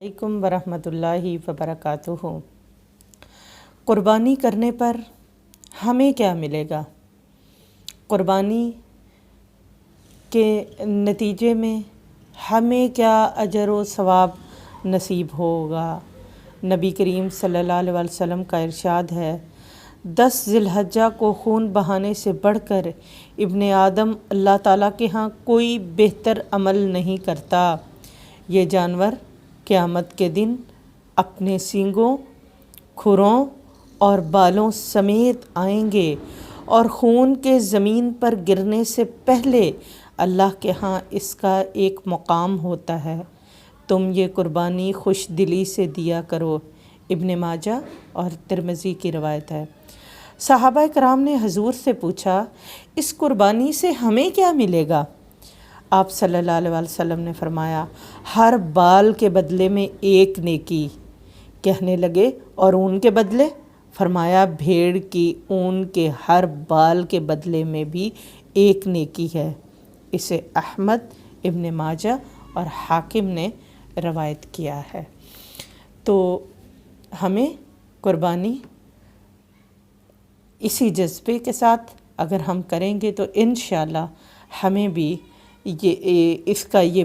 علیکم ورحمۃ اللہ وبرکاتہ۔ قربانی کرنے پر ہمیں کیا ملے گا؟ قربانی کے نتیجے میں ہمیں کیا اجر و ثواب نصیب ہوگا؟ نبی کریم صلی اللہ علیہ وسلم کا ارشاد ہے، 10 ذی الحجہ کو خون بہانے سے بڑھ کر ابن آدم اللہ تعالیٰ کے ہاں کوئی بہتر عمل نہیں کرتا۔ یہ جانور قیامت کے دن اپنے سینگوں، کھروں اور بالوں سمیت آئیں گے اور خون کے زمین پر گرنے سے پہلے اللہ کے ہاں اس کا ایک مقام ہوتا ہے۔ تم یہ قربانی خوش دلی سے دیا کرو۔ ابن ماجہ اور ترمذی کی روایت ہے۔ صحابہ کرام نے حضور سے پوچھا، اس قربانی سے ہمیں کیا ملے گا؟ آپ صلی اللہ علیہ وسلم نے فرمایا، ہر بال کے بدلے میں ایک نیکی۔ کہنے لگے، اور اون کے بدلے؟ فرمایا، بھیڑ کی اون کے ہر بال کے بدلے میں بھی ایک نیکی ہے۔ اسے احمد، ابن ماجہ اور حاکم نے روایت کیا ہے۔ تو ہمیں قربانی اسی جذبے کے ساتھ اگر ہم کریں گے تو انشاءاللہ ہمیں بھی اس کا یہ